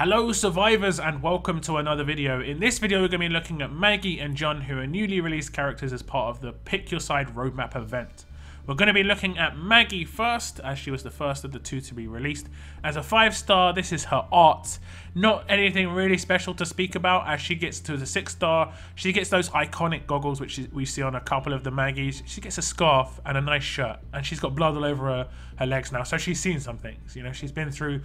Hello survivors and welcome to another video. In this video we're going to be looking at Maggie and John, who are newly released characters as part of the Pick Your Side roadmap event. We're going to be looking at Maggie first, as she was the first of the two to be released. As a 5-star, this is her art. Not anything really special to speak about. As she gets to the 6-star, she gets those iconic goggles which we see on a couple of the Maggies. She gets a scarf and a nice shirt, and she's got blood all over her legs now, so she's seen some things. You know, she's been through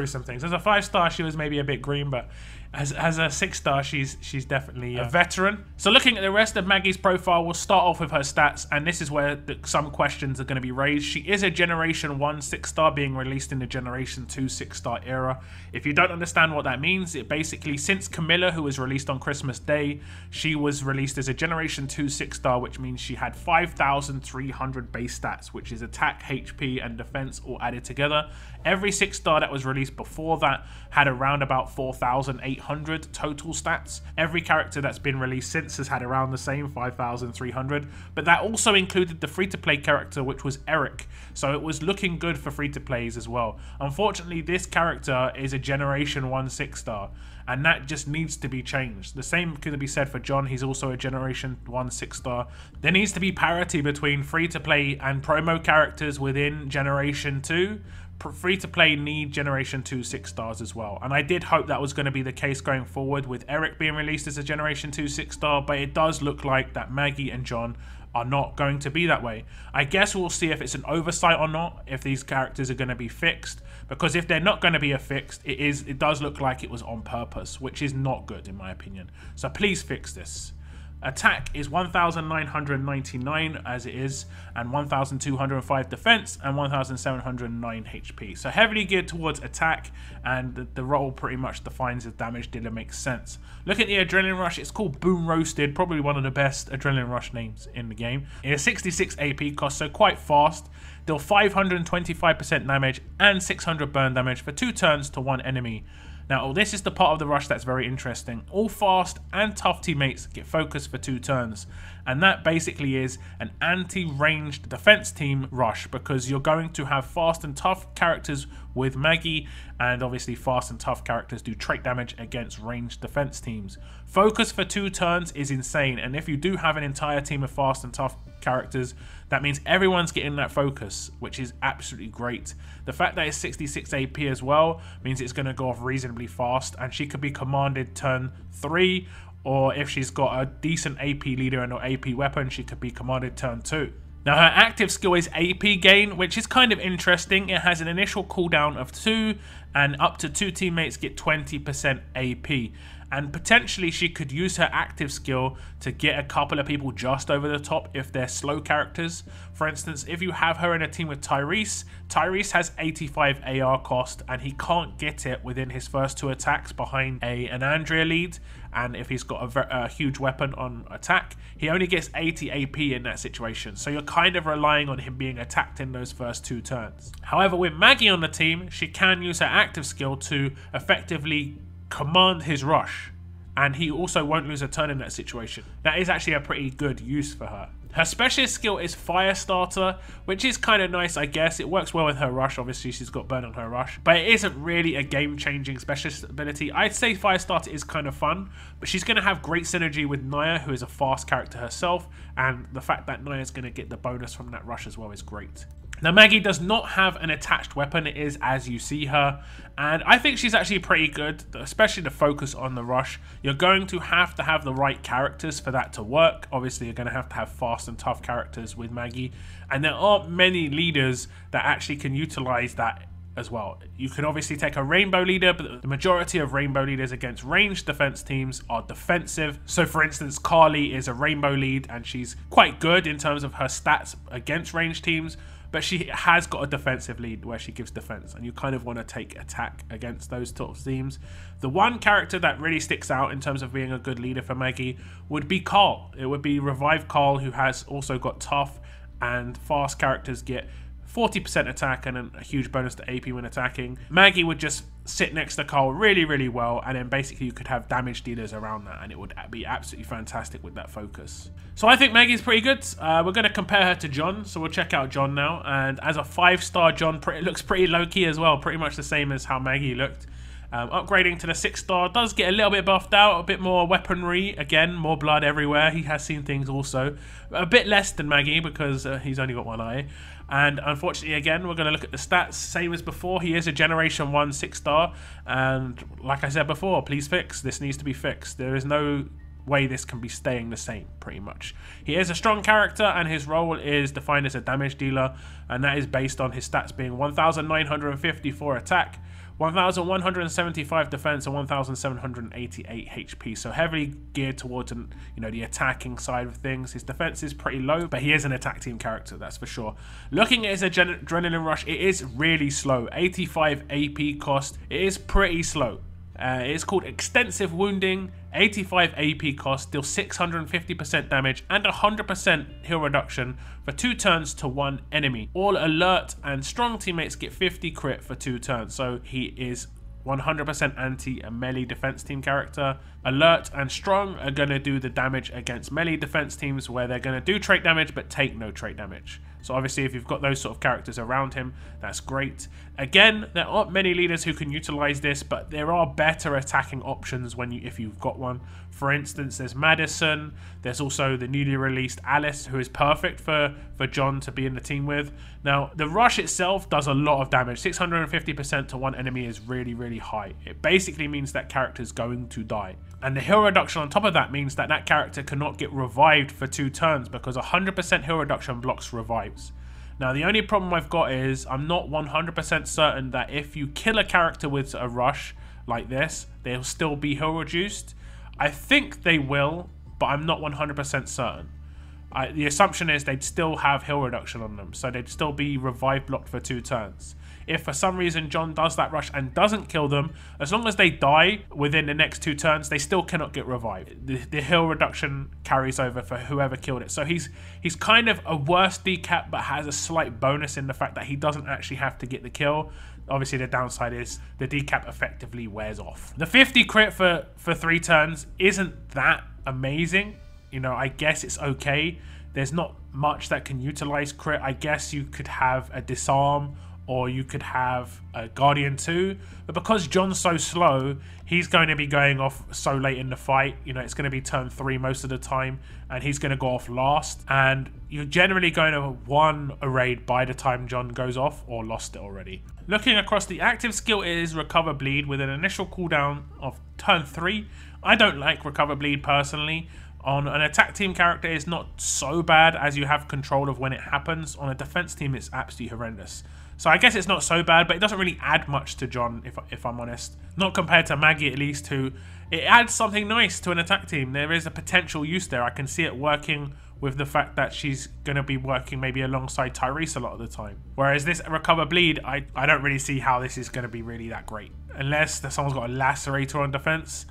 some things. As a 5-star, she was maybe a bit green, but as a 6-star, she's definitely a veteran. So looking at the rest of Maggie's profile, we'll start off with her stats, and this is where some questions are going to be raised. She is a Generation 1 6-star being released in the Generation 2 6-star era. If you don't understand what that means, it basically, since Camilla, who was released on Christmas Day, she was released as a Generation 2 6-star, which means she had 5,300 base stats, which is attack, HP, and defense all added together. Every 6-star that was released before that had around about 4,800 total stats. Every character that's been released since has had around the same 5,300, but that also included the free-to-play character, which was Eric, so it was looking good for free-to-plays as well. Unfortunately, this character is a Generation 1 6-star, and that just needs to be changed. The same could be said for John. He's also a Generation 1 6-star. There needs to be parity between free-to-play and promo characters within Generation 2. Free-to-play need Generation 2 6-stars as well, and I did hope that was going to be the case going forward with Eric being released as a Generation 2 6-star, but it does look like that Maggie and John are not going to be that way. I guess we'll see if it's an oversight or not, if these characters are going to be fixed, because if they're not going to be fixed, it does look like it was on purpose, which is not good in my opinion. So please fix this. Attack is 1,999 as it is, and 1,205 defense, and 1,709 HP. So heavily geared towards attack, and the role pretty much defines the damage dealer, makes sense. Look at the Adrenaline Rush, it's called Boom Roasted, probably one of the best Adrenaline Rush names in the game. It is 66 AP cost, so quite fast. Deal 525% damage and 600 burn damage for 2 turns to 1 enemy. Now, this is the part of the rush that's very interesting. All fast and tough teammates get focused for 2 turns. And that basically is an anti-ranged defense team rush, because you're going to have fast and tough characters with Maggie, and obviously fast and tough characters do trait damage against ranged defense teams. Focus for 2 turns is insane, and if you do have an entire team of fast and tough characters, that means everyone's getting that focus, which is absolutely great. The fact that it's 66 AP as well means it's going to go off reasonably fast, and she could be commanded turn 3, or if she's got a decent AP leader and or AP weapon, she could be commanded turn 2. Now, her active skill is AP gain, which is kind of interesting. It has an initial cooldown of 2, and up to 2 teammates get 20% AP. And potentially she could use her active skill to get a couple of people just over the top if they're slow characters. For instance, if you have her in a team with Tyrese, Tyrese has 85 AR cost, and he can't get it within his first 2 attacks behind an Andrea lead. And if he's got a huge weapon on attack, he only gets 80 AP in that situation. So you're kind of relying on him being attacked in those first 2 turns. However, with Maggie on the team, she can use her active skill to effectively command his rush, and he also won't lose a turn in that situation. That is actually a pretty good use for her. Her specialist skill is Firestarter, which is kind of nice, I guess. It works well with her rush. Obviously, she's got burn on her rush, but it isn't really a game-changing specialist ability. I'd say Firestarter is kind of fun, but she's going to have great synergy with Naya, who is a fast character herself, and the fact that Naya is going to get the bonus from that rush as well is great. Now, Maggie does not have an attached weapon. It is as you see her, and I think she's actually pretty good, especially the focus on the rush. You're going to have the right characters for that to work. Obviously, you're going to have fast and tough characters with Maggie, and there aren't many leaders that actually can utilize that as well. You can obviously take a rainbow leader, but the majority of rainbow leaders against ranged defense teams are defensive. So for instance, Carly is a rainbow lead, and she's quite good in terms of her stats against ranged teams, but she has got a defensive lead where she gives defense, and you kind of want to take attack against those sort of teams. The one character that really sticks out in terms of being a good leader for Maggie would be Carl. It would be Revive Carl, who has also got tough and fast characters get 40% attack and a huge bonus to AP when attacking. Maggie would just sit next to Carl really, really well, and then basically you could have damage dealers around that, and it would be absolutely fantastic with that focus. So I think Maggie's pretty good. We're going to compare her to John, so we'll check out John now. And as a 5-star, John looks pretty low-key as well, pretty much the same as how Maggie looked. Upgrading to the 6-star does get a little bit buffed out, a bit more weaponry, again, more blood everywhere. He has seen things also. A bit less than Maggie because he's only got one eye. And unfortunately, again, we're going to look at the stats, same as before. He is a Generation 1 6-star. And like I said before, please fix. This needs to be fixed. There is no way this can be staying the same, pretty much. He is a strong character, and his role is defined as a damage dealer. And that is based on his stats being 1,954 attack, 1,175 defense, and 1,788 HP. So heavily geared towards, the attacking side of things. His defense is pretty low, but he is an attack team character, that's for sure. Looking at his adrenaline rush, it is really slow. 85 AP cost. It is pretty slow. It's called Extensive Wounding, 85 AP cost, deals 650% damage and 100% heal reduction for 2 turns to 1 enemy. All alert and strong teammates get 50 crit for 2 turns, so he is 100% anti a melee defense team character. Alert and strong are going to do the damage against melee defense teams where they're going to do trait damage but take no trait damage. So obviously if you've got those sort of characters around him, that's great. Again, there aren't many leaders who can utilize this, but there are better attacking options if you've got one. For instance, there's Madison, there's also the newly released Alice, who is perfect for John to be in the team with. Now, the rush itself does a lot of damage. 650% to 1 enemy is really, really high. It basically means that character's going to die. And the heal reduction on top of that means that that character cannot get revived for 2 turns because 100% heal reduction blocks revives. Now, the only problem I've got is I'm not 100% certain that if you kill a character with a rush like this, they'll still be heal reduced. I think they will, but I'm not 100% certain. The assumption is they'd still have heal reduction on them, so they'd still be revive blocked for 2 turns. If for some reason John does that rush and doesn't kill them, as long as they die within the next 2 turns, they still cannot get revived. The heal reduction carries over for whoever killed it. So he's kind of a worse decap, but has a slight bonus in the fact that he doesn't actually have to get the kill. Obviously, the downside is the decap effectively wears off. The 50 crit for 3 turns isn't that amazing. I guess it's okay. There's not much that can utilize crit. I guess you could have a disarm, or you could have a Guardian 2, but because John's so slow, he's going to be going off so late in the fight. It's going to be turn 3 most of the time, and he's going to go off last, and you're generally going to won a raid by the time John goes off, or lost it already. Looking across the active skill, it is Recover Bleed with an initial cooldown of turn 3. I don't like Recover Bleed personally. On an attack team character, it's not so bad as you have control of when it happens. On a defense team, it's absolutely horrendous. So I guess it's not so bad, but it doesn't really add much to John, if I'm honest. Not compared to Maggie, at least, who it adds something nice to an attack team. There is a potential use there. I can see it working with the fact that she's going to be working maybe alongside Tyrese a lot of the time. Whereas this Recover Bleed, I don't really see how this is going to be really that great. Unless someone's got a Lacerator on defense.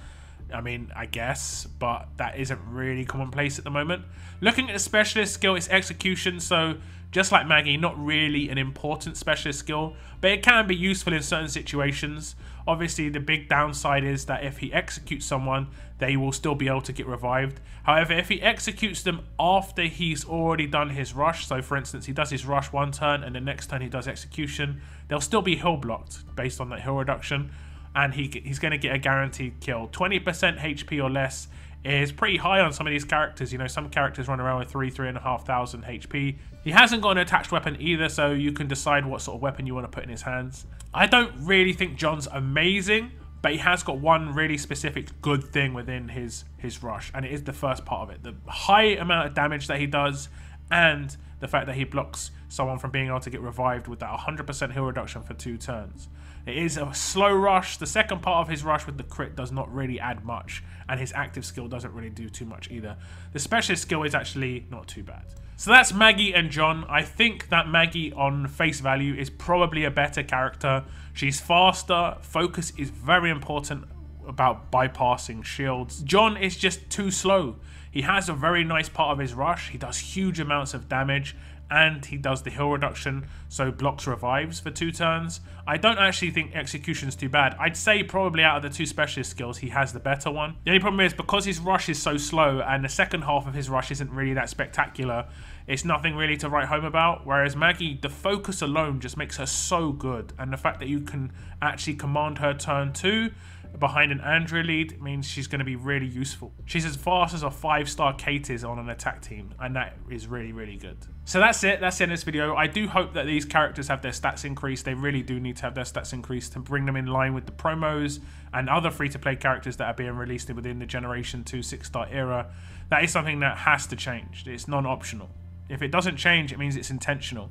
I mean, I guess, but that isn't really commonplace at the moment. Looking at the specialist skill, it's Execution, so just like Maggie, not really an important specialist skill, but it can be useful in certain situations. Obviously, the big downside is that if he executes someone, they will still be able to get revived. However, if he executes them after he's already done his rush, so for instance, he does his rush 1 turn and the next turn he does execution, they'll still be heal blocked based on that heal reduction. And he's going to get a guaranteed kill. 20% HP or less is pretty high on some of these characters. Some characters run around with 3,500 HP. He hasn't got an attached weapon either, so you can decide what sort of weapon you want to put in his hands. I don't really think John's amazing, but he has got one really specific good thing within his rush, and it is the first part of it. The high amount of damage that he does, and the fact that he blocks someone from being able to get revived with that 100% heal reduction for 2 turns. It is a slow rush. The second part of his rush with the crit does not really add much, and his active skill doesn't really do too much either. The specialist skill is actually not too bad. So that's Maggie and John. I think that Maggie on face value is probably a better character. She's faster. Focus is very important about bypassing shields. John is just too slow. He has a very nice part of his rush. He does huge amounts of damage, and he does the heal reduction, so blocks revives for 2 turns. I don't actually think execution's too bad. I'd say probably out of the 2 specialist skills, he has the better one. The only problem is because his rush is so slow and the second half of his rush isn't really that spectacular, it's nothing really to write home about. Whereas Maggie, the focus alone just makes her so good, and the fact that you can actually command her turn 2 behind an Andrea lead means she's going to be really useful. She's as fast as a 5-star Kate is on an attack team, and that is really, really good. So that's it. That's it in this video. I do hope that these characters have their stats increased. They really do need to have their stats increased to bring them in line with the promos and other free-to-play characters that are being released within the Generation 2 6-star era. That is something that has to change. It's non-optional. If it doesn't change, it means it's intentional.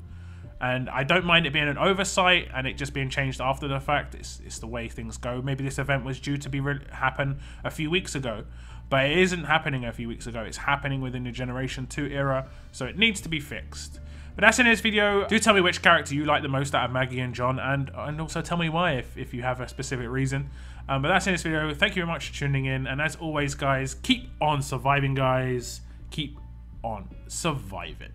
And I don't mind it being an oversight and it just being changed after the fact. It's the way things go. Maybe this event was due to happen a few weeks ago, but it isn't happening a few weeks ago. It's happening within the Generation 2 era, so it needs to be fixed. But that's in this video. Do tell me which character you like the most out of Maggie and John, and also tell me why if you have a specific reason. But that's in this video. Thank you very much for tuning in, and as always, guys, keep on surviving, guys. Keep on surviving.